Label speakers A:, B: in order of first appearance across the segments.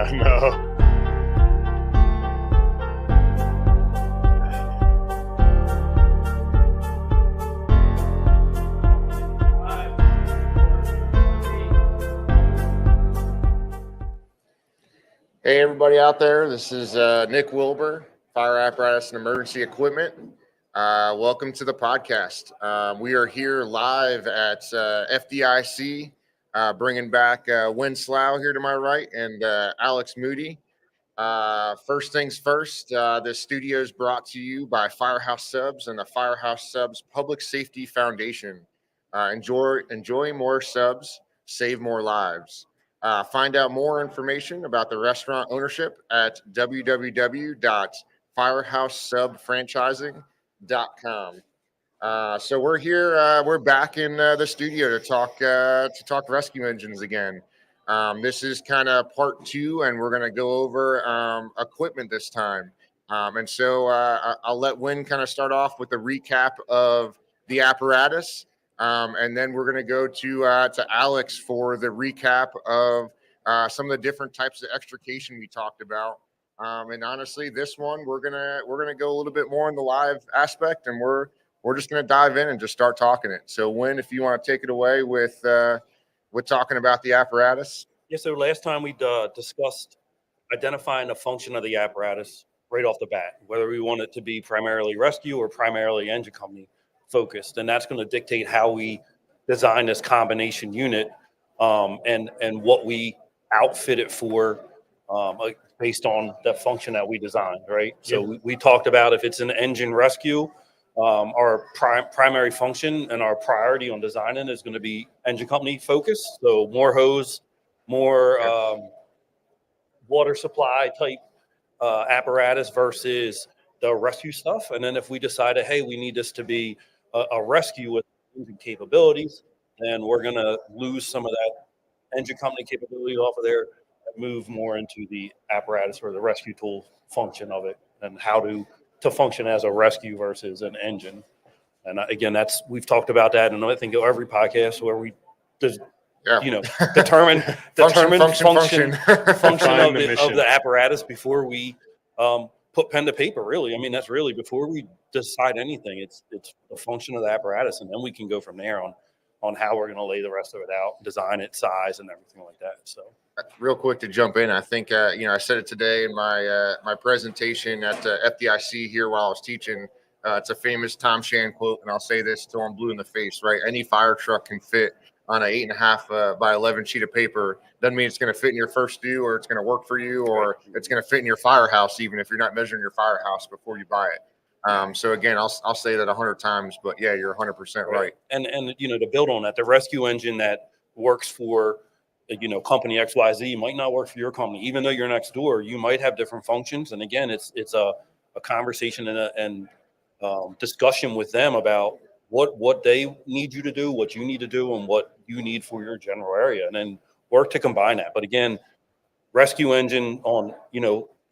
A: Yeah, no.
B: Hey, everybody out there. This is Nick Wilbur, Fire Apparatus and Emergency Equipment. Welcome to the podcast. We are here live at FDIC, bringing back Slauch here to my right and Alex Moody. First things first, this studio is brought to you by Firehouse Subs and the Firehouse Subs Public Safety Foundation. Enjoy more subs, save more lives. Find out more information about the restaurant ownership at www.firehousesubfranchising.com. So we're here. We're back in the studio to talk rescue engines again. This is kind of part two, and we're going to go over equipment this time. And so I'll let Wynn kind of start off with a recap of the apparatus. And then we're going to go to Alex for the recap of some of the different types of extrication we talked about. And honestly, this one we're gonna go a little bit more in the live aspect, and we're just gonna dive in and just start talking it. So, Wynn, if you want to take it away with talking about the apparatus.
C: Yeah. So last time we discussed identifying the function of the apparatus right off the bat, whether we want it to be primarily rescue or primarily engine company focused, and that's going to dictate how we design this combination unit and what we outfit it for based on the function that we designed, right? So we talked about if it's an engine rescue, our primary function and our priority on designing is going to be engine company focused. So more hose, more water supply type apparatus versus the rescue stuff. And then if we decided, hey, we need this to be a rescue with engine capabilities, then we're going to lose some of that engine company capability off of there and move more into the apparatus or the rescue tool function of it and how to function as a rescue versus an engine. And again, we've talked about that, and I think every podcast where we just determine function of the apparatus before we put pen to paper. Really, I mean, that's really before we decide anything. It's the function of the apparatus, and then we can go from there on how we're going to lay the rest of it out, design it, size, and everything like that. So,
B: real quick to jump in, I think I said it today in my presentation at FDIC here while I was teaching. It's a famous Tom Shan quote, and I'll say this till I'm blue in the face. Right, any fire truck can fit on an 8.5 by 11 sheet of paper. Doesn't mean it's going to fit in your first due, or it's going to work for you, or it's going to fit in your firehouse, even if you're not measuring your firehouse before you buy it. So again, I'll say that 100 times, but yeah, you're 100% right.
C: And to build on that, the rescue engine that works for company XYZ might not work for your company, even though you're next door. You might have different functions, and again, it's a conversation and discussion with them about what they need you to do, what you need to do, and what you need for your general area, and then work to combine that. But again, rescue engine on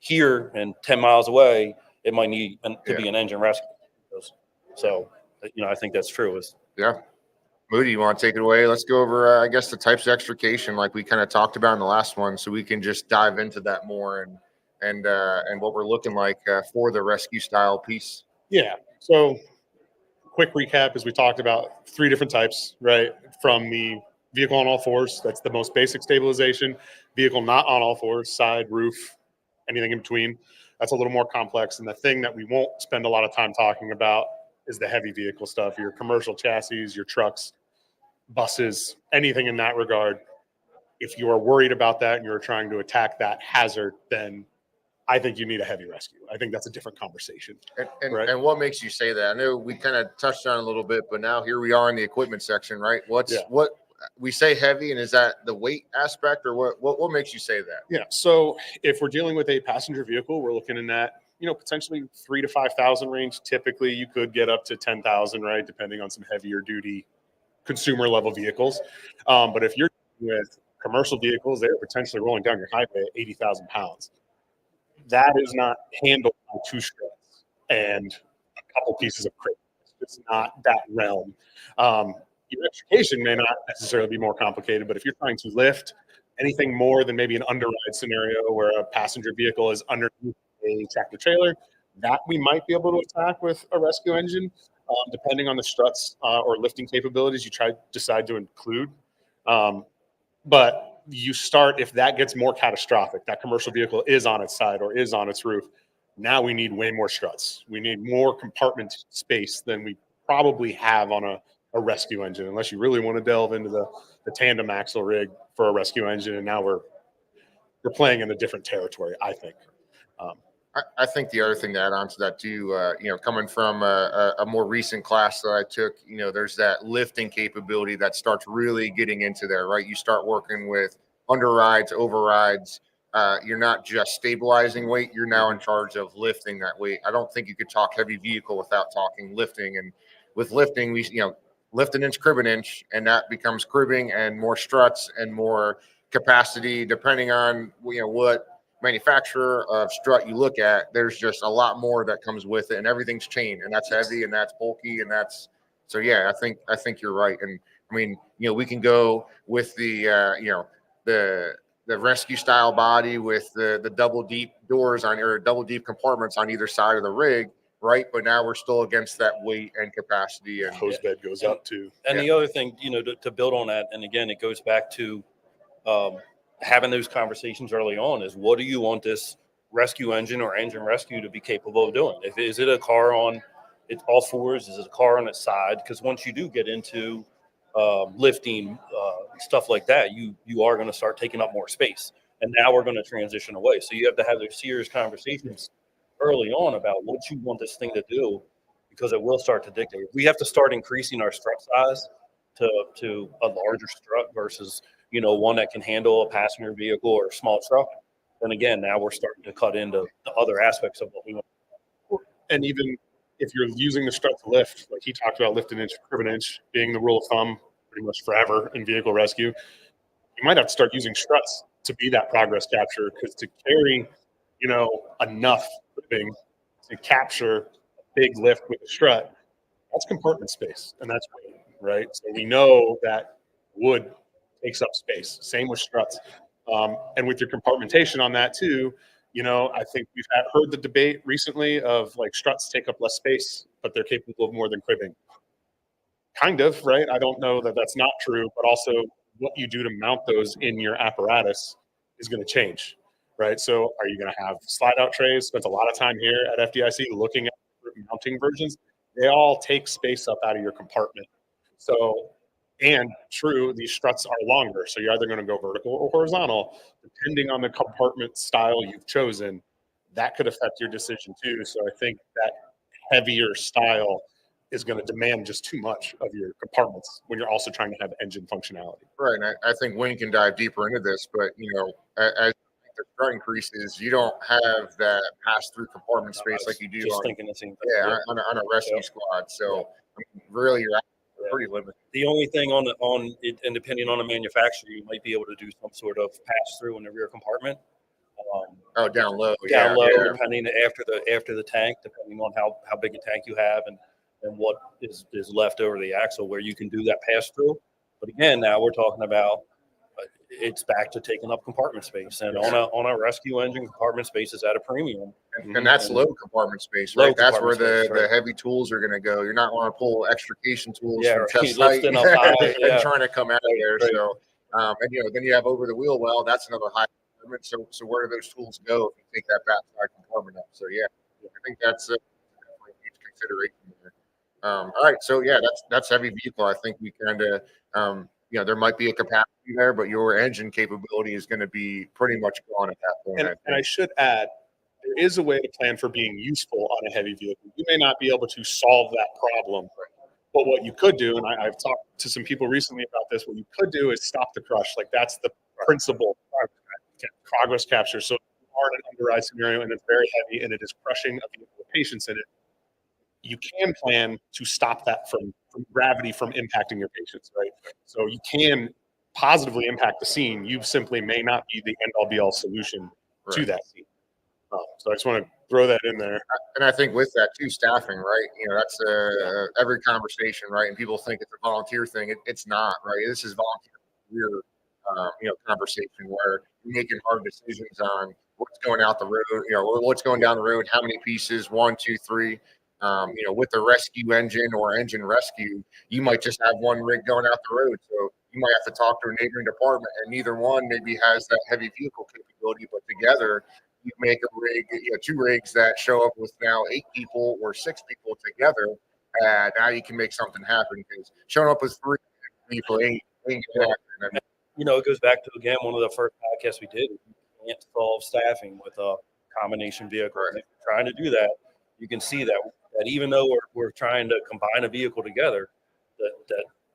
C: here and 10 miles away, it might need to be an engine rescue. So I think that's true.
B: Moody, you want to take it away? Let's go over I guess the types of extrication like we kind of talked about in the last one, so we can just dive into that more and what we're looking like for the rescue style piece.
A: Yeah. So quick recap, as we talked about, 3 different types, right? From the vehicle on all fours, that's the most basic stabilization. Vehicle not on all fours, side, roof, anything in between. That's a little more complex. And the thing that we won't spend a lot of time talking about is the heavy vehicle stuff, your commercial chassis, your trucks, buses, anything in that regard. If you are worried about that and you're trying to attack that hazard, then I think you need a heavy rescue. I think that's a different conversation.
B: And what makes you say that? I know we kind of touched on it a little bit, but now here we are in the equipment section, right? What we say heavy, and is that the weight aspect, or what makes you say that?
A: Yeah. So if we're dealing with a passenger vehicle, we're looking in that, potentially 3,000 to 5,000 range. Typically, you could get up to 10,000, right? Depending on some heavier duty consumer level vehicles. But if you're with commercial vehicles, they're potentially rolling down your highway at 80,000 pounds. That is not handled by 2 struts and a couple pieces of crate. It's not that realm. Your education may not necessarily be more complicated, but if you're trying to lift, Anything more than maybe an underride scenario where a passenger vehicle is underneath a tractor trailer, that we might be able to attack with a rescue engine, depending on the struts or lifting capabilities you decide to include. But you start, if that gets more catastrophic, that commercial vehicle is on its side or is on its roof, now we need way more struts. We need more compartment space than we probably have on a rescue engine, unless you really want to delve into the tandem axle rig for a rescue engine. And now we're playing in a different territory, I think.
B: I think the other thing to add on to that too, coming from a more recent class that I took, there's that lifting capability that starts really getting into there, right? You start working with underrides, overrides. You're not just stabilizing weight; you're now in charge of lifting that weight. I don't think you could talk heavy vehicle without talking lifting. And with lifting, we lift an inch, crib an inch, and that becomes cribbing and more struts and more capacity, depending on what manufacturer of strut you look at. There's just a lot more that comes with it, and everything's chain, and that's heavy and that's bulky, and that's so. Yeah, I think you're right. And I mean, we can go with the rescue style body with the double deep doors on, or double deep compartments on either side of the rig, right? But now we're still against that weight and capacity, and
A: Hose bed goes up too.
C: And the other thing, to build on that, and again, it goes back to having those conversations early on, is what do you want this rescue engine or engine rescue to be capable of doing? Is it a car on its all fours? Is it a car on its side? Because once you do get into lifting, stuff like that, you are going to start taking up more space. And now we're going to transition away. So you have to have those serious conversations early on about what you want this thing to do, because it will start to dictate. If we have to start increasing our strut size to a larger strut versus one that can handle a passenger vehicle or a small truck, then again, now we're starting to cut into the other aspects of what we want.
A: And even if you're using the strut to lift, like he talked about, lift an inch, crib an inch being the rule of thumb pretty much forever in vehicle rescue, you might have to start using struts to be that progress capture, because to carry, enough cribbing to capture a big lift with a strut, that's compartment space and that's weight, right? So we know that wood takes up space. Same with struts. And with your compartmentation on that too, I think we've heard the debate recently of like struts take up less space, but they're capable of more than cribbing. Kind of, right? I don't know that that's not true, but also what you do to mount those in your apparatus is going to change, right? So are you going to have slide out trays? Spent a lot of time here at FDIC looking at mounting versions. They all take space up out of your compartment. So, and true, these struts are longer. So you're either going to go vertical or horizontal, depending on the compartment style you've chosen. That could affect your decision too. So I think that heavier style is going to demand just too much of your compartments when you're also trying to have engine functionality.
B: right. And I think Wayne can dive deeper into this, but as the strut increases, you don't have that pass-through compartment space like you do
C: Just
B: on,
C: thinking the same thing.
B: yeah, on a rescue squad. So I mean, really, you're pretty limited.
C: The only thing on it, and depending on the manufacturer, you might be able to do some sort of pass through in the rear compartment.
B: Down low,
C: Down low,
B: yeah.
C: depending after the tank, depending on how big a tank you have and what is left over the axle, where you can do that pass through. But again, now we're talking about it's back to taking up compartment space, and on a rescue engine, compartment space is at a premium.
B: And that's low compartment space, right? That's where the heavy tools are going to go. You're not going to pull extrication tools from chest height and trying to come out of there. Right. So, and then you have over the wheel well. That's another high compartment. So where do those tools go if you take that backside compartment up? So yeah, I think that's definitely a huge consideration there. All right, so yeah, that's heavy vehicle. I think we kind of there might be a capacity there, but your engine capability is going to be pretty much gone at that point.
A: And I should add, there is a way to plan for being useful on a heavy vehicle. You may not be able to solve that problem, but what you could do, and I've talked to some people recently about this, what you could do is stop the crush. Like that's the principle progress capture. So if you are in an underride scenario and it's very heavy and it is crushing a vehicle with patients in it, you can plan to stop that from gravity from impacting your patients, right? So you can positively impact the scene. You simply may not be the end-all be-all solution to that scene. So I just want to throw that in there.
B: And I think with that too, staffing, right? That's every conversation, right? And people think it's a volunteer thing. It's not, right? This is volunteer conversation where you're making hard decisions on what's going out the road, what's going down the road, how many pieces, 1, 2, 3. With the rescue engine or engine rescue, you might just have one rig going out the road. So you might have to talk to a neighboring department, and neither one maybe has that heavy vehicle capability, but together you make a rig, 2 rigs that show up with now 8 people or 6 people together. Now you can make something happen, because showing up with 3 people ain't gonna happen. I mean,
C: It goes back to, again, one of the first podcasts we did. You can't solve staffing with a combination vehicle.
B: Right.
C: And if you're trying to do that, you can see that even though we're trying to combine a vehicle together, that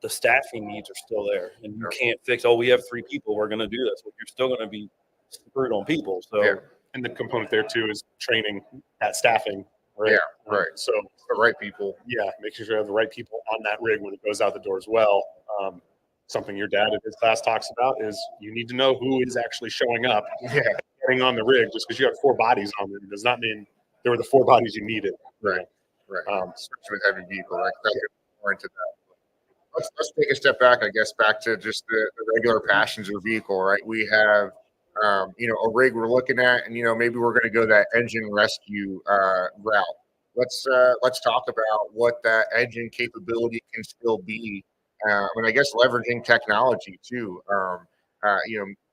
C: the staffing needs are still there. And you can't fix, we have 3 people, we're going to do this. But you're still going to be screwed on people. So,
A: and the component there too is training that staffing. Right.
B: Yeah, right.
A: So
B: the right people.
A: Yeah, making sure you have the right people on that rig when it goes out the door as well. Something your dad in his class talks about is you need to know who is actually showing up, getting on the rig. Just because you have 4 bodies on it does not mean there were the 4 bodies you needed.
B: Right. Especially with heavy vehicle, right? More into that. Let's take a step back, I guess, back to just the regular passenger vehicle, right? We have, a rig we're looking at, and maybe we're going to go that engine rescue route. Let's talk about what that engine capability can still be, and I guess leveraging technology too.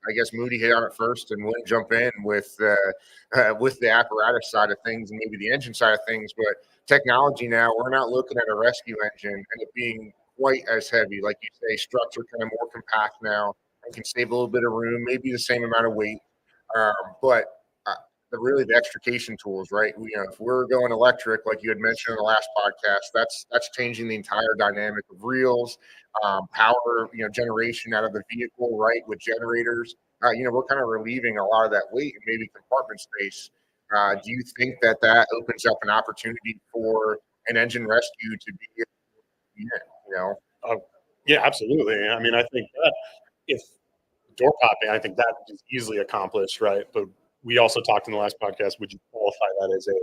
B: I guess Moody hit on it first, and we'll jump in with the apparatus side of things and maybe the engine side of things. But technology now, we're not looking at a rescue engine and it being quite as heavy, like you say. Struts are kind of more compact now and can save a little bit of room, maybe the same amount of weight, but the extrication tools, right? If we're going electric, like you had mentioned in the last podcast, that's changing the entire dynamic of reels, power, generation out of the vehicle, right? With generators, we're kind of relieving a lot of that weight and maybe compartment space. Do you think that opens up an opportunity for an engine rescue to be,
A: Yeah, absolutely. I mean, I think that if door popping, I think that is easily accomplished, right? But we also talked in the last podcast, would you qualify that as a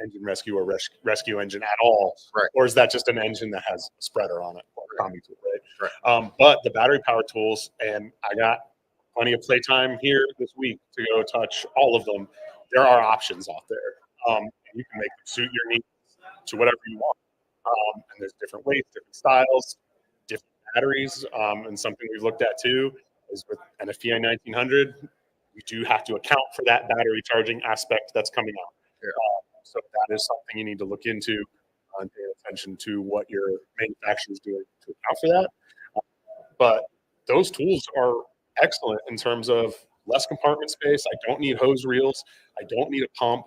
A: engine rescue or rescue engine at all?
B: Right.
A: Or is that just an engine that has a spreader on it or a combi tool, right? But the battery power tools, and I got plenty of playtime here this week to go touch all of them. There are options out there. And you can make them suit your needs to whatever you want. And there's different weights, different styles, different batteries. And something we've looked at too is with NFPA 1900, you do have to account for that battery charging aspect that's coming out. So that is something you need to look into and pay attention to what your manufacturer is doing to account for that. But those tools are excellent in terms of less compartment space. I don't need hose reels. I don't need a pump,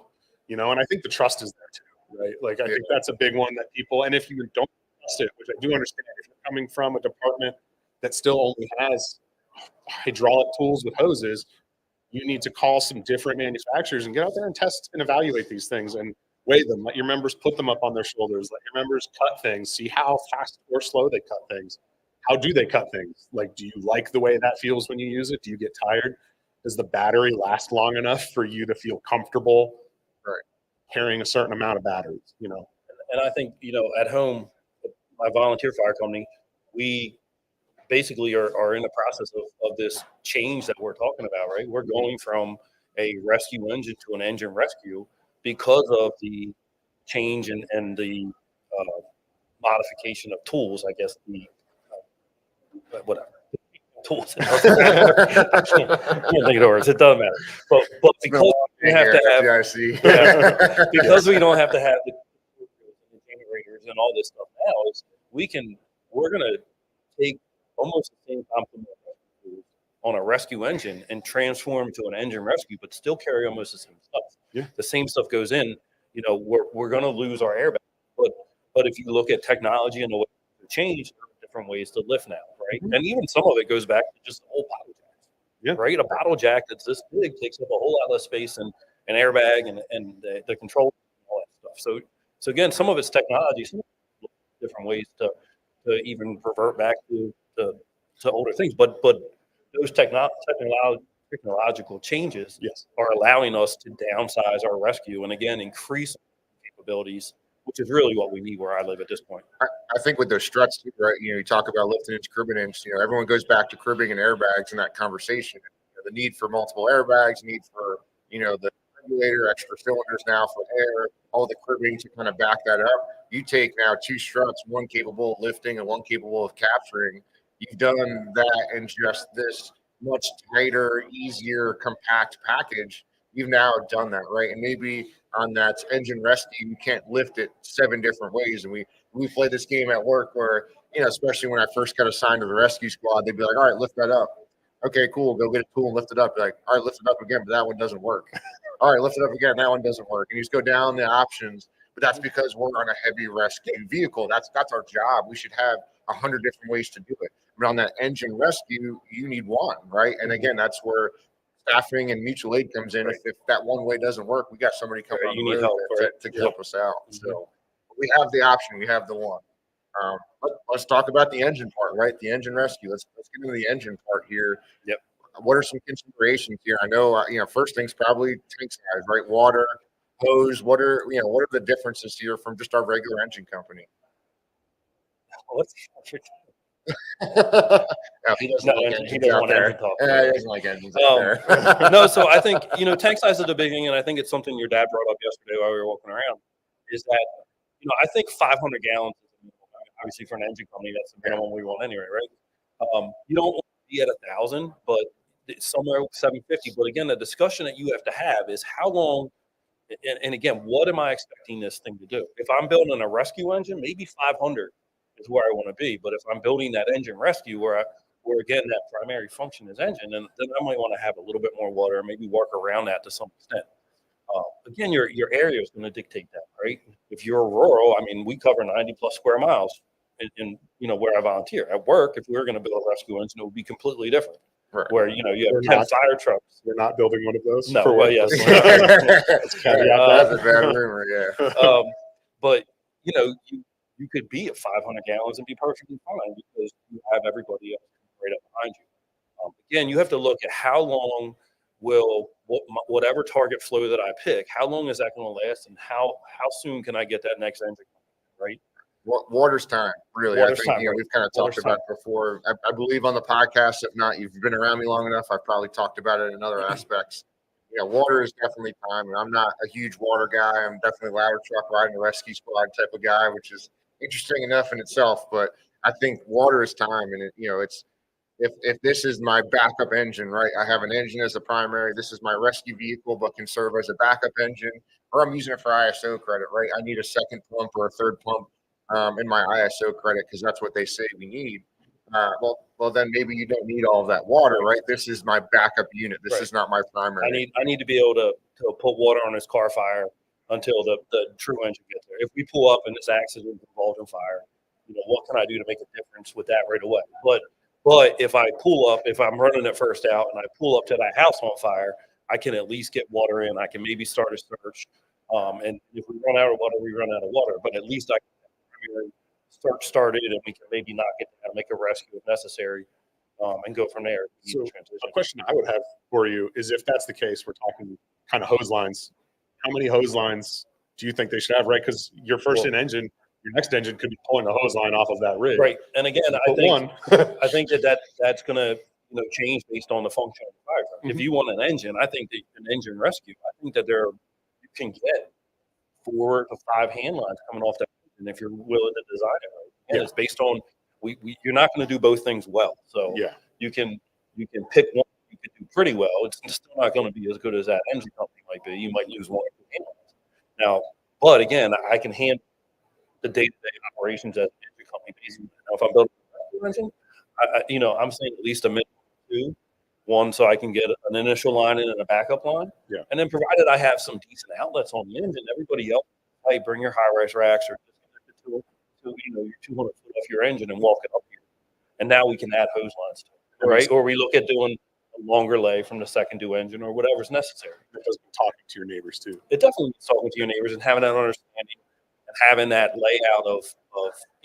A: and I think the trust is there too, right? Like, I think that's a big one that people, and if you don't trust it, which I do understand, if you're coming from a department that still only has hydraulic tools with hoses, you need to call some different manufacturers and get out there and test and evaluate these things and weigh them. Let your members put them up on their shoulders. Let your members cut things. See how fast or slow they cut things. How do they cut things? Like, do you like the way that feels when you use it? Do you get tired? Does the battery last long enough for you to feel comfortable carrying a certain amount of batteries?
C: And I think, at home, my volunteer fire company, we basically are in the process of this change that we're talking about, right? We're going from a rescue engine to an engine rescue because of the change and the modification of tools, I guess, whatever. Tools. I can't think of the words. It doesn't matter. But because we have to have, because we don't have to have the generators and all this stuff now, we're going to take almost the same complement on a rescue engine and transform to an engine rescue, but still carry almost the same stuff.
A: Yeah.
C: The same stuff goes in. We're going to lose our airbag, but if you look at technology and the way to change, there are different ways to lift now, right? Mm-hmm. And even some of it goes back to just the whole bottle jack, right? A bottle jack that's this big takes up a whole lot less space and an airbag and the control and all that stuff. So again, some of it's technology, some of it's different ways to even revert back to older things, but those technological changes are allowing us to downsize our rescue and again increase capabilities which is really what we need where I live at this point.
B: I think with those struts, too, right? You talk about lift inch, cribbing inch. Everyone goes back to cribbing and airbags in that conversation. The need for multiple airbags, need for the regulator, extra cylinders now for air, all the cribbing to kind of back that up. You take now 2 struts, one capable of lifting and one capable of capturing. You've done that in just this much tighter, easier, compact package. You've now done that, right? And maybe on that engine rescue, you can't lift it 7 different ways. And we play this game at work where, especially when I first got assigned to the rescue squad, they'd be like, all right, lift that up. Okay, cool. Go get a tool and lift it up. Be like, all right, lift it up again, but that one doesn't work. All right, lift it up again. That one doesn't work. And you just go down the options. But that's because we're on a heavy rescue vehicle. That's our job. We should have 100 different ways to do it. But on that engine rescue, you need one, right? And again, that's where staffing and mutual aid comes in. If that one way doesn't work, we got somebody coming on the road to help us out. So we have the option. We have the one. Let's talk about the engine part, right? The engine rescue. Let's get into the engine part here.
C: Yep.
B: What are some considerations here? I know, first thing's probably tank size, right? Water, hose. What are the differences here from just our regular engine company? No, he doesn't like engines out there. He doesn't like engines out there.
C: No, so I think, tank size is the big thing, and I think it's something your dad brought up yesterday while we were walking around, is that, I think 500 gallons is the minimum. Obviously, for an engine company, that's the minimum we want anyway, right? You don't want to be at 1,000, but somewhere 750. But again, the discussion that you have to have is how long, and again, what am I expecting this thing to do? If I'm building a rescue engine, maybe 500 is where I want to be. But if I'm building that engine rescue where again, that primary function is engine, then I might want to have a little bit more water, maybe work around that to some extent. Again, your area is going to dictate that, right? If you're rural, we cover 90 plus square miles in where I volunteer. At work, if we were going to build a rescue engine, it would be completely different. Right. Where you have 10 fire trucks.
A: We're not building one of those.
C: No,
A: well,
C: yes.
B: That's a bad rumor, yeah.
C: But you could be at 500 gallons and be perfectly fine because you have everybody else right up behind you. Again, you have to look at how long will whatever target flow that I pick, how long is that going to last, and how soon can I get that next engine, right?
B: Water's time, really. I think we've kind of talked about it before. I believe on the podcast. If not, you've been around me long enough. I've probably talked about it in other aspects. Water is definitely time. And I'm not a huge water guy. I'm definitely ladder truck riding a rescue squad type of guy, which is interesting enough in itself. But I think water is time, and it's if this is my backup engine, right? I have an engine as a primary. This is my rescue vehicle, but can serve as a backup engine, or I'm using it for ISO credit, right? I need a second pump or a third pump in my ISO credit because that's what they say we need. Well, then maybe you don't need all of that water, right? This is my backup unit. This is not my primary.
C: I need to be able to put water on this car fire until the true engine gets there. If we pull up and this accident involved in fire, what can I do to make a difference with that right away? But if I'm running it first out and I pull up to that house on fire, I can at least get water in. I can maybe start a search. And if we run out of water, we run out of water. But at least I can search started, and we can maybe knock it down, make a rescue if necessary, and go from there.
A: So a question I would have for you is, if that's the case, we're talking kind of hose lines. How many hose lines do you think they should have, right? Because your engine, your next engine could be pulling the hose line off of that rig.
C: Right. And again, I think that's going to change based on the function of the fire truck. Mm-hmm. If you want an engine, I think that an engine rescue, I think that you can get 4 to 5 hand lines coming off that engine if you're willing to design it right. And it's based on you're not going to do both things well. So you can pick one you can do pretty well. It's still not going to be as good as that engine company might be. You might lose 1 or 2 hand lines. Now, but again, I can handle the day-to-day operations as an engine company. Now, if I'm building a engine, I'm saying at least a minimum of 2. One, so I can get an initial line in and a backup line. Yeah. And then provided I have some decent outlets on the engine, everybody else, hey, bring your high-rise racks or disconnect it to your 200 foot off your engine and walk it up here. And now we can add hose lines to it, right? Or we look at doing a longer lay from the second due engine or whatever's necessary.
A: It does talking to your neighbors too.
C: It definitely is talking to your neighbors and having that understanding and having that layout of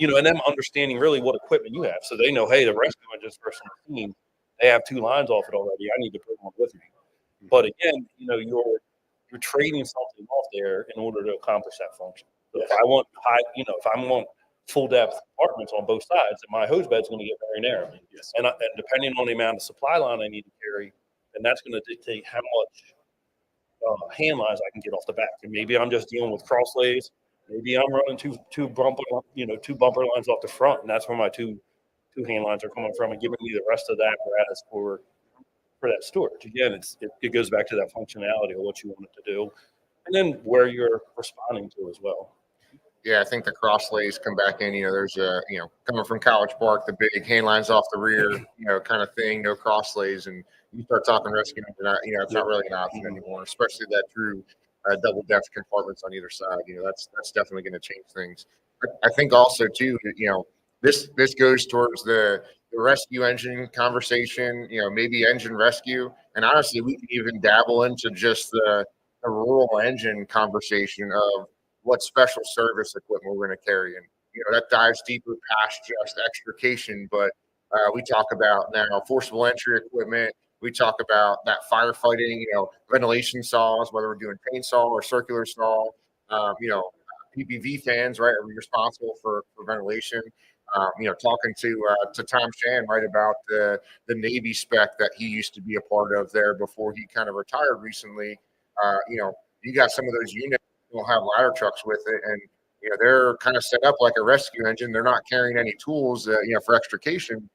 C: and them understanding really what equipment you have. So they know, hey, the rescue engine's first on the scene. They have 2 lines off it already. I need to put one with me. But again, you're trading something off there in order to accomplish that function. So if I want if I want full depth compartments on both sides, then my hose bed's going to get very narrow.
A: Yes.
C: And depending on the amount of supply line I need to carry, then that's going to dictate how much hand lines I can get off the back. And maybe I'm just dealing with cross lays. Maybe I'm running two bumper lines off the front, and that's where my two hand lines are coming from, and giving me the rest of the apparatus for that storage. Again, it goes back to that functionality of what you want it to do, and then where you're responding to as well.
B: Yeah, I think the cross lays come back in. There's coming from College Park, the big hand lines off the rear, kind of thing. No cross lays, and you start talking rescue, it's not really an option anymore, especially that true double depth compartments on either side. That's definitely going to change things. I think also too, this goes towards the rescue engine conversation. Maybe engine rescue, and honestly, we can even dabble into just the rural engine conversation of what special service equipment we're going to carry. And, that dives deeper past just extrication, but we talk about now forcible entry equipment. We talk about that firefighting, ventilation saws, whether we're doing chainsaw or circular saw, PPV fans, right, are responsible for ventilation. Talking to Tom Shan, right, about the Navy spec that he used to be a part of there before he kind of retired recently. You got some of those units will have ladder trucks with it, and they're kind of set up like a rescue engine. They're not carrying any tools, for extrication,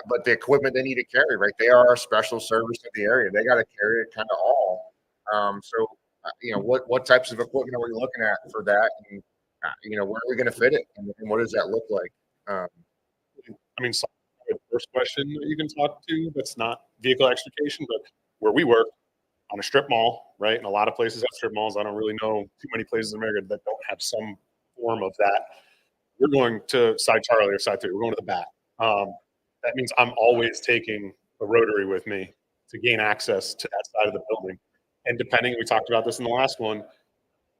B: but the equipment they need to carry, right? They are a special service in the area. They got to carry it kind of all. What types of equipment are we looking at for that, and where are we going to fit it, and what does that look like?
A: The first question that you can talk to that's not vehicle extrication, but where we work, on a strip mall, right? And a lot of places have strip malls. I don't really know too many places in America that don't have some form of that. We're going to side Charlie or side 3. We're going to the bat. That means I'm always taking a rotary with me to gain access to that side of the building. And depending, we talked about this in the last one,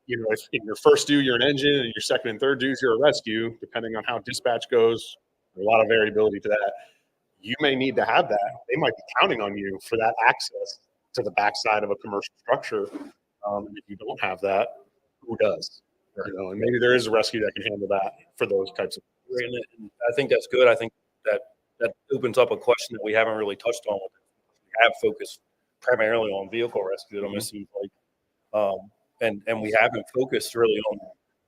A: if in your first due you're an engine and your second and third dues you're a rescue, depending on how dispatch goes, there's a lot of variability to that. You may need to have that. They might be counting on you for that access to the backside of a commercial structure. If you don't have that, who does? And maybe there is a rescue that can handle that for those types of things.
C: And I think that's good. I think that opens up a question that we haven't really touched on. We have focused primarily on vehicle rescue. It almost seems like, and we haven't focused really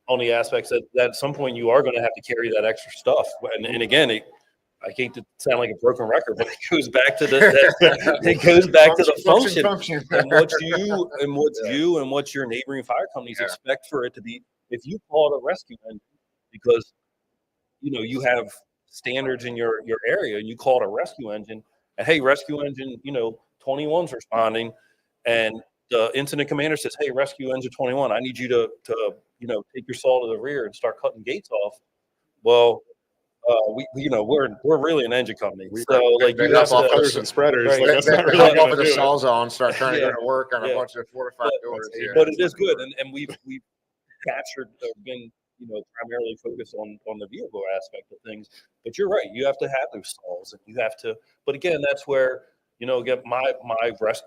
C: on the aspects that at some point you are going to have to carry that extra stuff. And again, I hate to sound like a broken record, but it goes back to the function and what your neighboring fire companies expect for it to be. If you call it a rescue engine because you have standards in your area and you call it a rescue engine, and hey, rescue engine 21's responding, and the incident commander says, hey, rescue engine 21, I need you to take your saw to the rear and start cutting gates off. Well, we're really an engine company. So like you have
A: others and spreaders.
C: Right.
A: Like, that's not really
B: hop off with the saws on, start trying to go to work on a bunch of 4 or 5 doors.
C: But it is good, and we've captured been primarily focused on the vehicle aspect of things. But you're right, you have to have those saws, and you have to. But again, that's where again my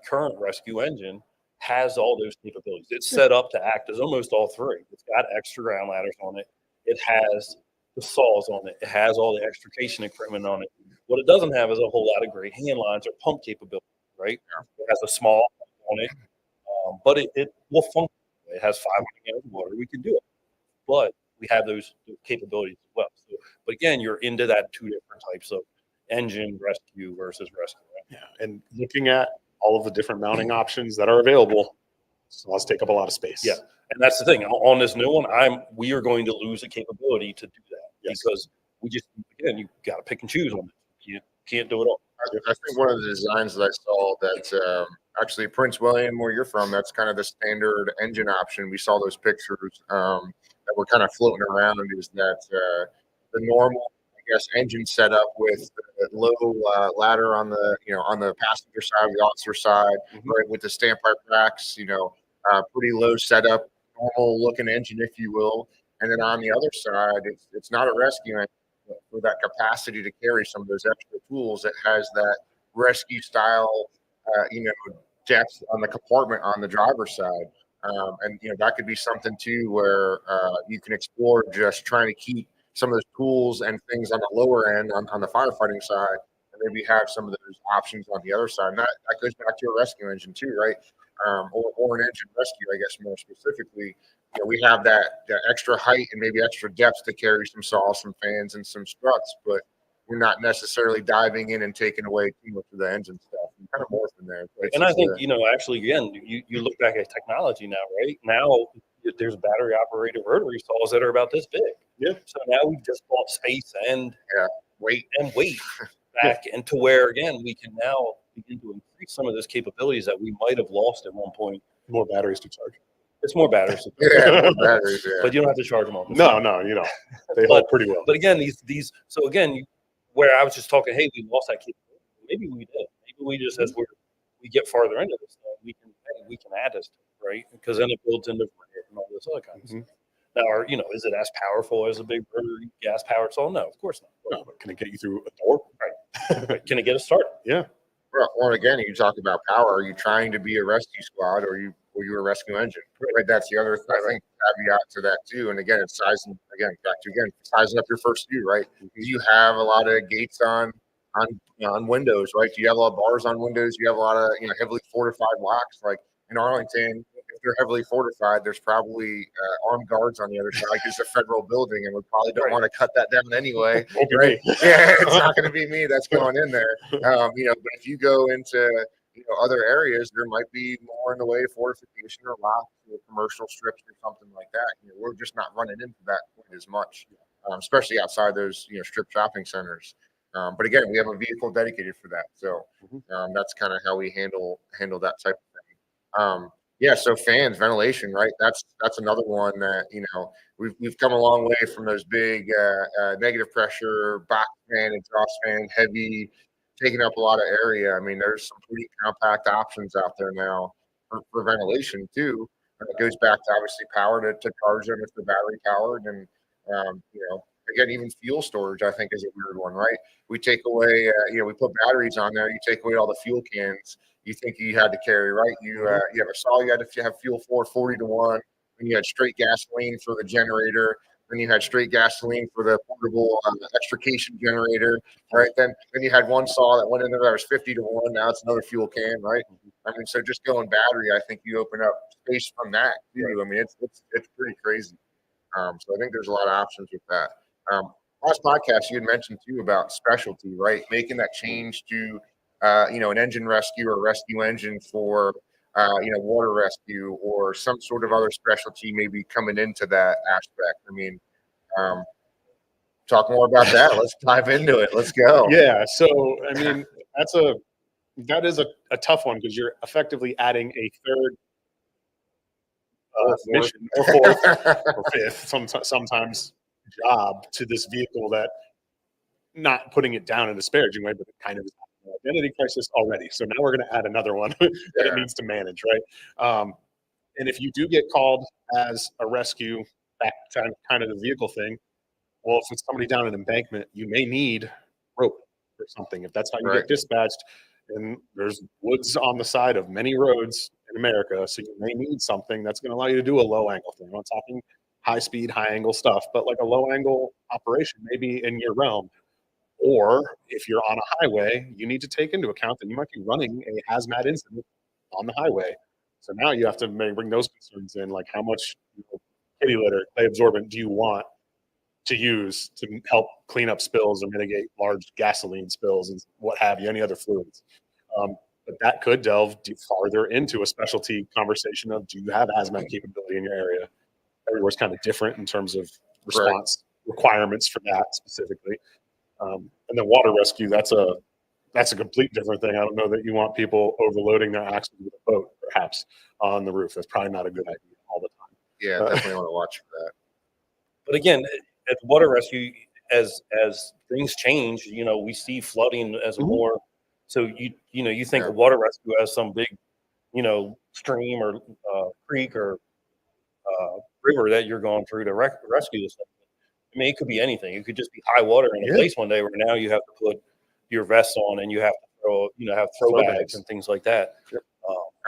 C: current rescue engine has all those capabilities. It's set up to act as almost all 3. It's got extra ground ladders on it. It has the saws on it. It has all the extrication equipment on it. What it doesn't have is a whole lot of great hand lines or pump capability, right? It has a small pump on it, but it will function. It has 500 gallons of water. We can do it, but we have those capabilities as well. So, but again, you're into that 2 different types of engine rescue versus rescue. Right?
A: Yeah, and looking at all of the different mounting options that are available, so let's take up a lot of space.
C: Yeah, and that's the thing. On this new one, we are going to lose the capability to do that because we just you got to pick and choose on it. You can't do it all.
B: I think one of the designs that I saw that actually Prince William, where you're from, that's kind of the standard engine option. We saw those pictures that were kind of floating around. Is that the normal, engine setup with the low ladder on the on the passenger side, the officer side, right, with the standpipe racks, pretty low setup, normal looking engine, if you will. And then on the other side, it's not a rescue engine, but for that capacity to carry some of those extra tools. It has that rescue style, depth on the compartment on the driver's side. And that could be something too where you can explore just trying to keep some of those tools and things on the lower end on the firefighting side, and maybe have some of those options on the other side. And that goes back to a rescue engine too, right? Or an engine rescue, I guess more specifically. We have that extra height and maybe extra depth to carry some saws, some fans, and some struts, but we're not necessarily diving in and taking away too much of the engine stuff. And kind of morph in there.
C: And I think, actually, again, you look back at technology now, right? Now there's battery operated rotary saws that are about this big.
A: Yeah.
C: So now we've just bought space and
B: weight
C: back into where, again, we can now begin to increase some of those capabilities that we might have lost at one point.
A: More batteries to charge.
C: It's more batteries.
B: More batteries,
C: But you don't have to charge them all.
A: No, they hold pretty well.
C: But again, these. So again, where I was just talking, hey, we lost that capability. Maybe we did. Maybe we just, as we get farther into this stuff, we can add this, right? Because then it builds into and all this other kind of stuff. Now, is it as powerful as a big rotary gas powered saw? No, of course not.
A: No, but can it get you through a door?
C: Right. Can it get us started?
A: Yeah.
B: Well, again, you talk about power. Are you trying to be a rescue squad, or you a rescue engine? Right. That's the other thing, caveat to that too. And again, it's sizing up your first few, right? Do you have a lot of gates on windows, right? Do you have a lot of bars on windows? Do you have a lot of heavily fortified locks? Like in Arlington, if they're heavily fortified, there's probably armed guards on the other side because it's a federal building, and we probably don't want to cut that down anyway. Right? Yeah, it's not going to be me that's going in there. But if you go into other areas, there might be more in the way of fortification or locks or commercial strips or something like that. We're just not running into that quite as much, especially outside those strip shopping centers. But again, we have a vehicle dedicated for that, so that's kind of how we handle that type of thing. So fans, ventilation, right? That's another one that we've come a long way from those big negative pressure box fan, exhaust fan, heavy, taking up a lot of area. I mean, there's some pretty compact options out there now for ventilation too. And it goes back to obviously power to charge them if they're battery powered, and again, even fuel storage I think is a weird one, right? We take away, we put batteries on there. You take away all the fuel cans you think you had to carry, right? You have a saw you had to have fuel for 40 to 1. Then you had straight gasoline for the generator. Then you had straight gasoline for the portable extrication generator, right? Then you had one saw that went in there that was 50 to 1. Now it's another fuel can, right? I mean, so just going battery, I think you open up space from that too. I mean, it's pretty crazy. So I think there's a lot of options with that. Last podcast you had mentioned too about specialty, right? Making that change to an engine rescue or rescue engine for water rescue or some sort of other specialty maybe coming into that aspect. I mean, talk more about that. Let's dive into it. Let's go.
A: Yeah. So I mean, that is a tough one because you're effectively adding a third mission or fourth or fifth sometimes job to this vehicle that, not putting it down in a disparaging way, but it kind of is an identity crisis already. So now we're going to add another one that it needs to manage, right? And if you do get called as a rescue, back to kind of the vehicle thing, well, if it's somebody down an embankment, you may need rope or something. If that's how you get dispatched, and there's woods on the side of many roads in America, so you may need something that's going to allow you to do a low angle thing. I'm not talking high speed, high angle stuff, but like a low angle operation maybe in your realm. Or if you're on a highway, you need to take into account that you might be running a hazmat incident on the highway. So now you have to bring those concerns in, like how much kitty litter, clay absorbent do you want to use to help clean up spills or mitigate large gasoline spills and what have you, any other fluids. But that could delve farther into a specialty conversation of, do you have hazmat capability in your area? Everywhere's kind of different in terms of response requirements for that specifically. And then water rescue, that's a complete different thing. I don't know that you want people overloading their axles with a boat, perhaps, on the roof. That's probably not a good idea all the time.
B: Yeah, definitely want to watch for that.
C: But again, at water rescue, as things change, we see flooding as more. So you think of water rescue as some big, stream or creek or river that you're going through to rescue this thing. I mean, it could be anything. It could just be high water in a place one day where now you have to put your vests on and you have to throw bags and things like that.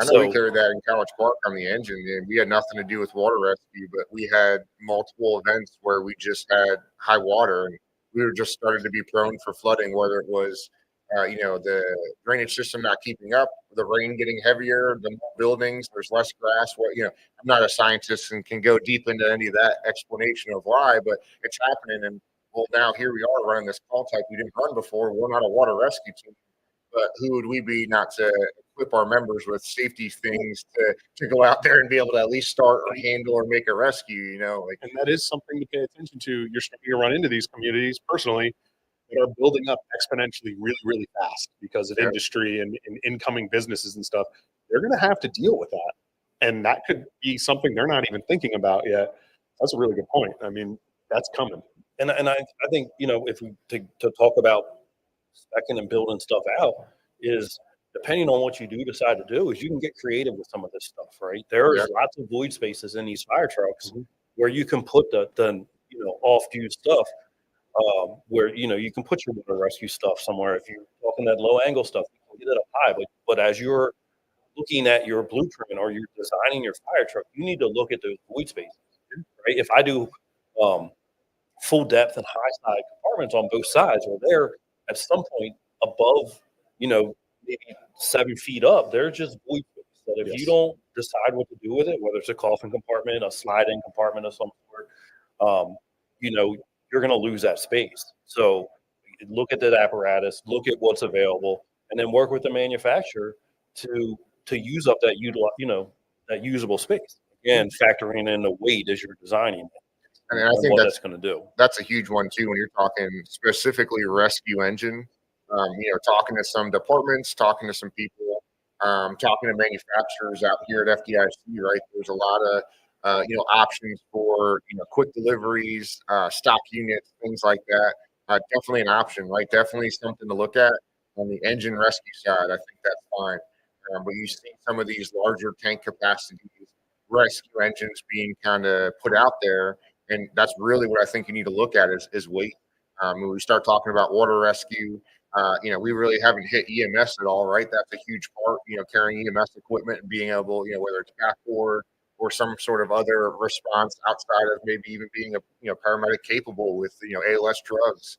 B: I know we carried that in College Park on the engine, and we had nothing to do with water rescue, but we had multiple events where we just had high water, and we were just started to be prone for flooding, whether it was, the drainage system not keeping up, the rain getting heavier, the more buildings, there's less grass. I'm not a scientist and can go deep into any of that explanation of why, but it's happening. And well, now here we are running this call type we didn't run before. We're not a water rescue team, but who would we be not to equip our members with safety things to go out there and be able to at least start or handle or make a rescue,
A: And that is something to pay attention to. You're starting to run into these communities personally that are building up exponentially really, really fast because of industry and incoming businesses and stuff. They're going to have to deal with that. And that could be something they're not even thinking about yet. That's a really good point. I mean, that's coming.
C: And I think, if we to talk about specing and building stuff out is depending on what you do decide to do is you can get creative with some of this stuff, right? There's lots of void spaces in these fire trucks where you can put the off-use stuff where, you can put your water rescue stuff somewhere. If you're talking that low angle stuff, you can get it up high, but as you're looking at your blueprint or you're designing your fire truck, you need to look at those void spaces, right? If I do full depth and high side compartments on both sides, or they're at some point above, maybe 7 feet up, they're just void space that if you don't decide what to do with it, whether it's a coffin compartment, a slide-in compartment of some sort, you're going to lose that space. So look at that apparatus, look at what's available, and then work with the manufacturer to use up that that usable space. Again, factoring in the weight as you're designing it.
B: And I think
C: that's going to do.
B: That's a huge one too when you're talking specifically rescue engine. Talking to some departments, talking to some people, talking to manufacturers out here at FDIC. Right, there's a lot of options for quick deliveries, stock units, things like that. Definitely an option, right? Definitely something to look at on the engine rescue side. I think that's fine. But you see some of these larger tank capacities rescue engines being kind of put out there. And that's really what I think you need to look at is weight. When we start talking about water rescue, we really haven't hit EMS at all, right? That's a huge part, carrying EMS equipment and being able, whether it's backboard or some sort of other response outside of maybe even being a paramedic capable with, ALS drugs.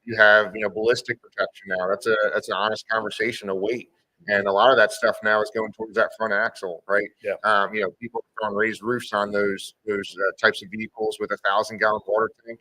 B: You have, ballistic protection now. That's an honest conversation of weight. And a lot of that stuff now is going towards that front axle, right?
C: Yeah.
B: People are throwing raised roofs on those types of vehicles with 1,000-gallon water tank.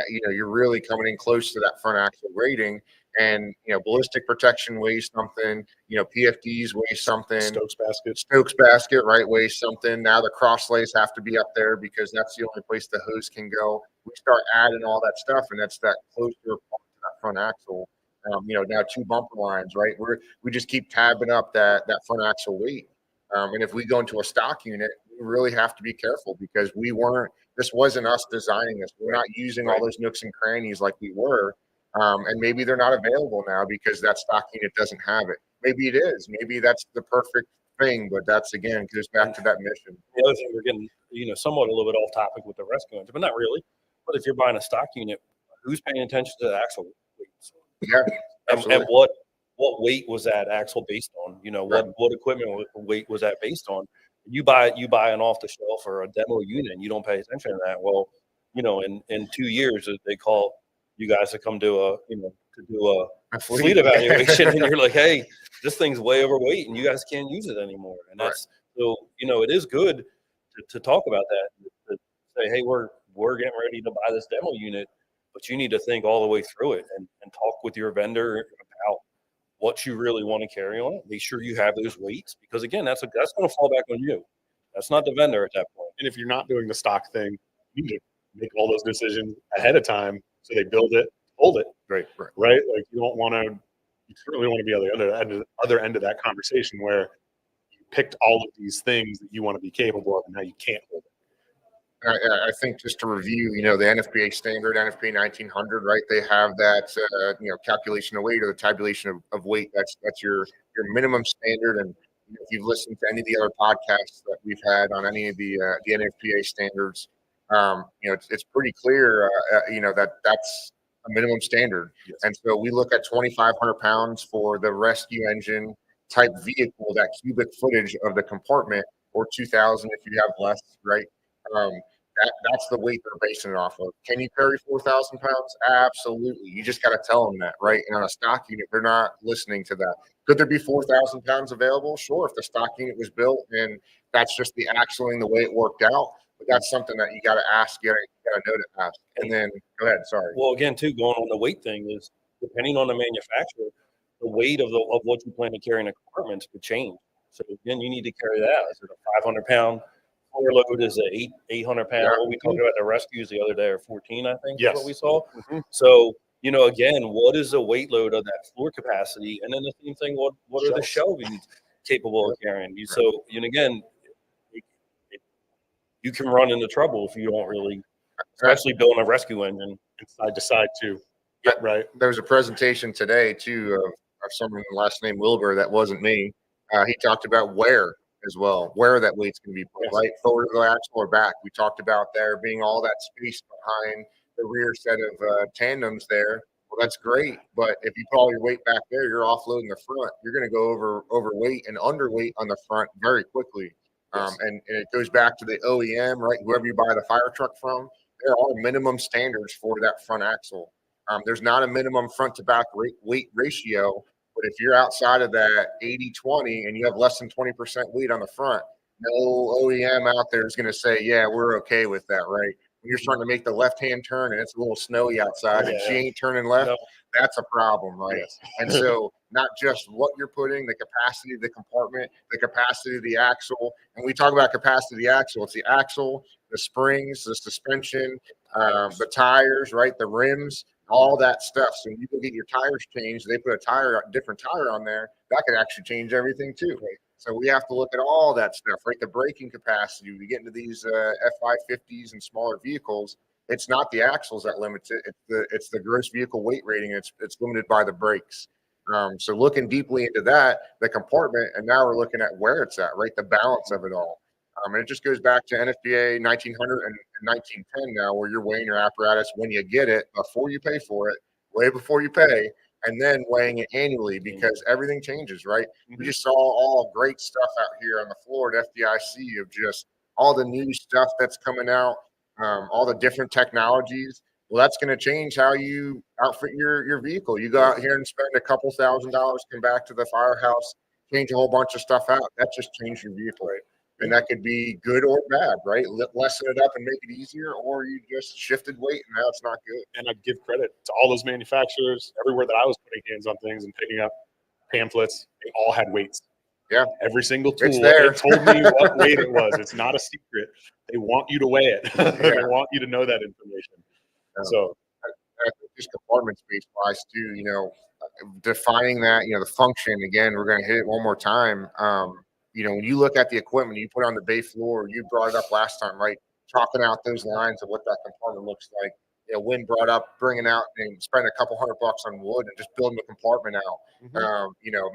B: You're really coming in close to that front axle rating. And ballistic protection weighs something. PFDs weigh something. Stokes basket, right, weighs something. Now the cross lays have to be up there because that's the only place the hose can go. We start adding all that stuff, and that's that closer part to that front axle. Now 2 bumper lines, right? We just keep tabbing up that front axle weight. And if we go into a stock unit, we really have to be careful because this wasn't us designing this. We're not using all those nooks and crannies like we were. And maybe they're not available now because that stock unit doesn't have it. Maybe it is. Maybe that's the perfect thing, but that's, again, goes back to that mission.
C: The other thing, we're getting, somewhat a little bit off topic with the rescue engine, but not really. But if you're buying a stock unit, who's paying attention to the axle weights?
B: Yeah,
C: and what weight was that axle based on? What equipment weight was that based on? You buy an off the shelf or a demo unit, and you don't pay attention to that. Well, in 2 years they call you guys to come do a fleet evaluation, and you're like, hey, this thing's way overweight, and you guys can't use it anymore. And that's so it is good to talk about that. To say, hey, we're getting ready to buy this demo unit. But you need to think all the way through it and talk with your vendor about what you really want to carry on it. Make sure you have those weights because, again, that's going to fall back on you. That's not the vendor at that point.
A: And if you're not doing the stock thing, you need to make all those decisions ahead of time so they build it, hold it.
B: Right.
A: Like you certainly want to be on the other end of that conversation where you picked all of these things that you want to be capable of and now you can't hold it.
B: I think just to review, the NFPA standard, NFPA 1900, right? They have that, calculation of weight or the tabulation of weight. That's your minimum standard. And if you've listened to any of the other podcasts that we've had on any of the NFPA standards, it's pretty clear, that's a minimum standard. Yes. And so we look at 2,500 pounds for the rescue engine type vehicle, that cubic footage of the compartment, or 2,000 if you have less, right? Um, that's the weight they're basing it off of. Can you carry 4,000 pounds? Absolutely. You just got to tell them that, right? And on a stock unit, they're not listening to that. Could there be 4,000 pounds available? Sure, if the stock unit was built and that's just the axling, the way it worked out. But that's something that you got to ask. You got to know to ask. And then go ahead. Sorry.
C: Well, again, too, going on the weight thing is depending on the manufacturer, the weight of what you plan to carry in the compartments could change. So again, you need to carry that. Is it a 500-pound floor load? Is it 800-pound?
B: Yeah.
C: What we talked about the rescues the other day, or 14, I think,
A: Yes.
C: is what we saw. So, again, what is the weight load of that floor capacity? And then the same thing, what are the shelvings capable of carrying? So, again, you can run into trouble if you don't really, especially building a rescue engine.
A: And side to side too.
B: Yeah,
A: right.
B: There was a presentation today too of someone last name Wilbur. That wasn't me. He talked about where as well, where that weight's going to be put, right? Forward of the axle or back. We talked about there being all that space behind the rear set of tandems there. Well, that's great, but if you put all your weight back there, you're offloading the front. You're going to go overweight and underweight on the front very quickly. And it goes back to the OEM, right? Whoever you buy the fire truck from, there are minimum standards for that front axle. There's not a minimum front to back weight ratio, but if you're outside of that 80-20 and you have less than 20% weight on the front, no OEM out there is going to say, yeah, we're okay with that, right? When you're starting to make the left-hand turn and it's a little snowy outside and she ain't turning left, that's a problem, right? Yes. And so not just what you're putting, the capacity of the compartment, the capacity of the axle. And we talk about capacity of the axle. It's the axle, the springs, the suspension, the tires, right? The rims, all that stuff. So you can get your tires changed. They put a different tire on there. That could actually change everything too. Right? So we have to look at all that stuff, right? The braking capacity. We get into these F550s and smaller vehicles. It's not the axles that limits it. It's the gross vehicle weight rating. It's limited by the brakes. So looking deeply into that, the compartment, and now we're looking at where it's at, right? The balance of it all. And it just goes back to NFPA 1900 and 1910 now, where you're weighing your apparatus when you get it, before you pay for it, way before you pay, and then weighing it annually, because everything changes, right? We just saw all great stuff out here on the floor at FDIC of just all the new stuff that's coming out, all the different technologies. Well, that's going to change how you outfit your vehicle. You go out here and spend a couple $1,000, come back to the firehouse, change a whole bunch of stuff out. That just changed your vehicle, right? And that could be good or bad, right? Lessen it up and make it easier, or you just shifted weight and now it's not good.
A: And I give credit to all those manufacturers. Everywhere that I was putting hands on things and picking up pamphlets, they all had weights.
B: Yeah.
A: Every single tool.
B: It's there.
A: It told me what weight it was. It's not a secret. They want you to weigh it. They want you to know that information. So
B: I think just compartment space wise too, defining that, the function, again, we're going to hit it one more time. When you look at the equipment you put on the bay floor, you brought it up last time, right? Chalking out those lines of what that compartment looks like. Wynn brought up bringing out and spending a couple $100 on wood and just building the compartment out.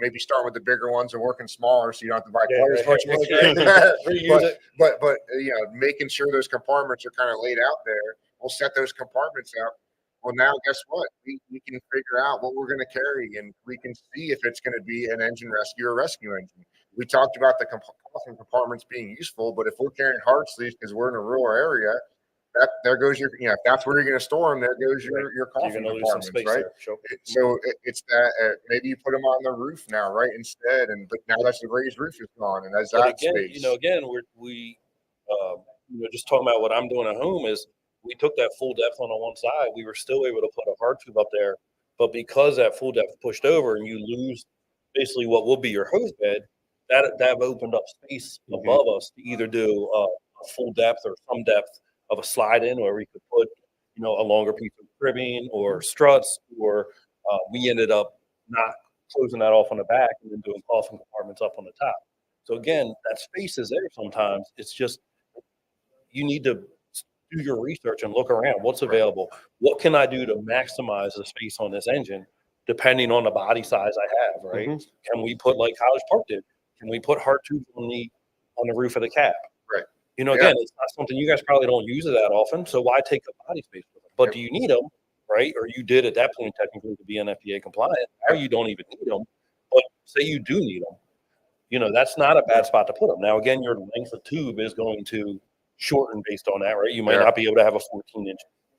B: Maybe starting with the bigger ones and working smaller so you don't have to buy quite as much wood. But making sure those compartments are kind of laid out there. We'll set those compartments up. Well, now guess what? We can figure out what we're going to carry, and we can see if it's going to be an engine rescue or rescue engine. We talked about the coffin compartments being useful, but if we're carrying hard sleeves because we're in a rural area, there goes your, if that's where you're going to store them, there goes your coffin compartments, right? Sure. So it's that maybe you put them on the roof now, right? Instead, but now that's the raised roof is gone, and that's that space.
C: We just talking about what I'm doing at home is we took that full depth on one side. We were still able to put a hard tube up there, but because that full depth pushed over and you lose basically what will be your hose bed, that opened up space above us to either do a full depth or some depth of a slide in where we could put, a longer piece of cribbing or struts, or we ended up not closing that off on the back and then doing coffin compartments up on the top. So again, that space is there sometimes. It's just, you need to do your research and look around. What's available? What can I do to maximize the space on this engine, depending on the body size I have, right? Can we put, like College Park did, can we put hard tubes on the roof of the cab?
B: Right.
C: Again, it's not something you guys probably don't use it that often, so why take the body space with them? But do you need them, right? Or you did at that point technically to be NFPA compliant, or you don't even need them. But say you do need them, that's not a bad spot to put them. Now, again, your length of tube is going to shorten based on that, right? You might not be able to have a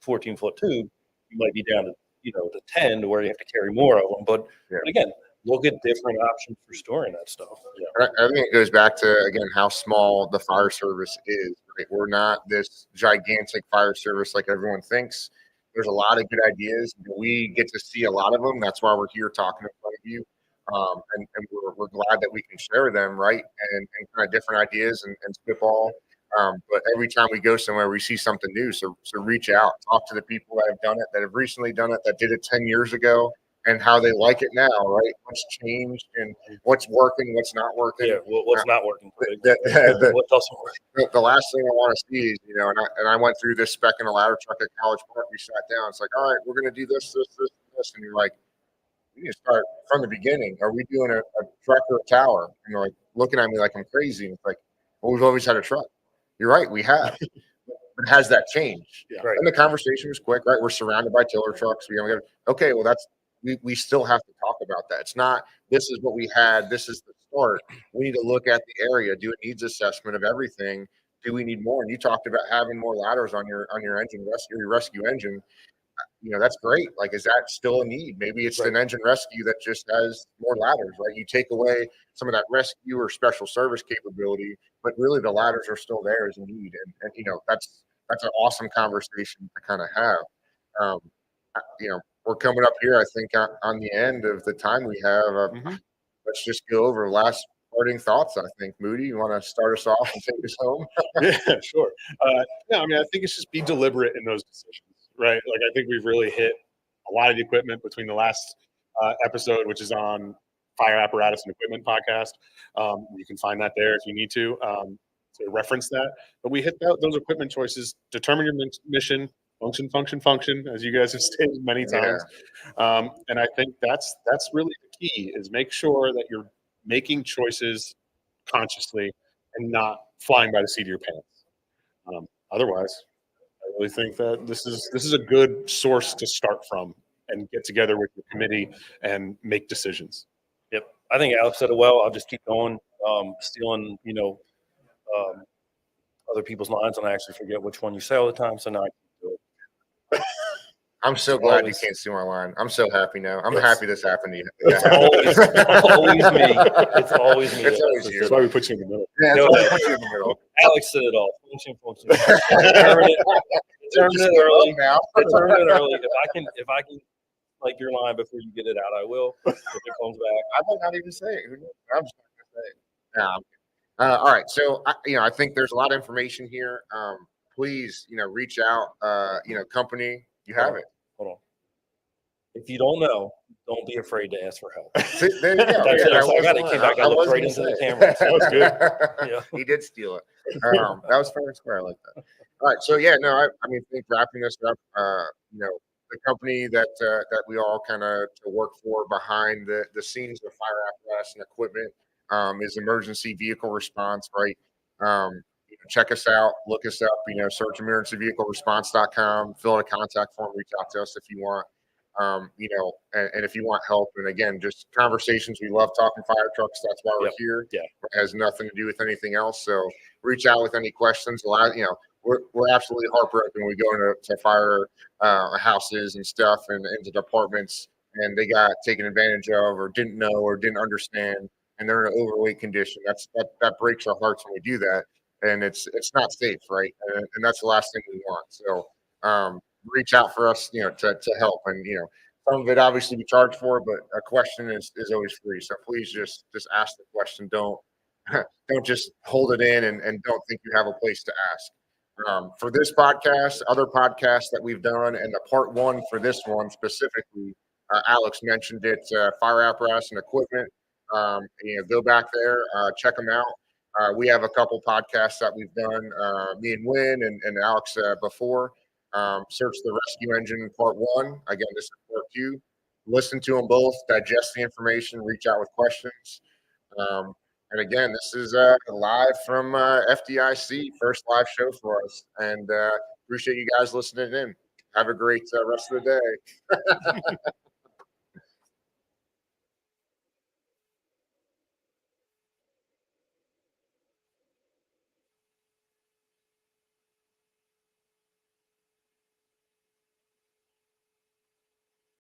C: 14-foot tube. You might be down to, to 10 to where you have to carry more of them. But again, look at different options for storing that stuff.
B: I think it goes back to, again, how small the fire service is. Right? We're not this gigantic fire service like everyone thinks. There's a lot of good ideas. We get to see a lot of them. That's why we're here talking in front of you. And we're glad that we can share them, right? And kind of different ideas and spitball. But every time we go somewhere, we see something new. So reach out, talk to the people that have done it, that have recently done it, that did it 10 years ago, and how they like it now, right? What's changed and what's working, what's not working.
C: Yeah, what's not working. What doesn't work.
B: The last thing I want to see is, and I went through this spec in a ladder truck at College Park. We sat down. It's like, all right, we're going to do this, and you're like, we need to start from the beginning. Are we doing a truck or a tower? And they're like looking at me like I'm crazy. And it's like, well, we've always had a truck. You're right, we have. But has that changed?
C: Yeah, right.
B: And the conversation was quick, right? We're surrounded by tiller trucks. Okay, well, we still have to talk about that. It's not, this is what we had, this is the start. We need to look at the area, do a needs assessment of everything. Do we need more? And you talked about having more ladders on your engine rescue, your rescue engine. That's great. Like, is that still a need? Maybe it's an engine rescue that just has more ladders, right? You take away some of that rescue or special service capability, but really the ladders are still there as a need. And that's an awesome conversation to kind of have. We're coming up here, I think, on the end of the time we have. Let's just go over last parting thoughts. I think, Moody, you want to start us off and take us home?
A: Yeah, sure. I think it's just be deliberate in those decisions. Right. Like, I think we've really hit a lot of the equipment between the last episode, which is on Fire Apparatus and Equipment podcast. You can find that there if you need to reference that. But we hit those equipment choices, determine your mission, function, as you guys have stated many times. And I think that's really the key, is make sure that you're making choices consciously and not flying by the seat of your pants. Otherwise, I really think that this is a good source to start from and get together with your committee and make decisions.
C: Yep. I think Alex said it well. I'll just keep going, stealing, other people's lines, and I actually forget which one you say all the time. So now I can do it.
B: I'm so glad you can't see my line. I'm so happy now. I'm happy this happened to you.
C: It's always me. It's always me.
B: It's always you.
A: That's why we put you in the middle.
B: Yeah, that's why we put you in the middle.
C: Alex said it all. Function. Determine it early. Determine it early. If I can like your line before you get it out, I will. If it comes back,
B: I might not even say it. I'm just not gonna say it. All right. So I think there's a lot of information here. Please, reach out. Company, you have it.
C: Hold on. If you don't know, don't be afraid to ask for help.
B: See, there you go.
C: I got it. Came back. I looked right into the camera.
A: That was good.
B: Yeah. He did steal it. That was fair and square. I like that. All right. So I think wrapping this up, the company that we all kind of work for behind the scenes of fire apparatus and equipment is emergency vehicle response, right? Check us out, look us up, search emergencyvehicleresponse.com, fill out a contact form, reach out to us if you want, and if you want help. And again, just conversations. We love talking fire trucks. That's why we're here. Yeah. It has nothing to do with anything else. So reach out with any questions. We're absolutely heartbroken when we go into fire houses and stuff and into departments, and they got taken advantage of or didn't know or didn't understand, and they're in an overweight condition. That breaks our hearts when we do that. And it's not safe, right? And that's the last thing we want. So reach out for us, to help. And some of it obviously we charge for, but a question is always free. So please just ask the question. Don't just hold it in and don't think you have a place to ask. For this podcast, other podcasts that we've done, and the part one for this one specifically, Alex mentioned it. Fire apparatus and equipment. Go back there, check them out. We have a couple podcasts that we've done, me and Wynn and Alex before. Search the Rescue Engine Part 1. Again, this is Part 2. Listen to them both, digest the information, reach out with questions. And again, this is live from FDIC, first live show for us. And appreciate you guys listening in. Have a great rest of the day.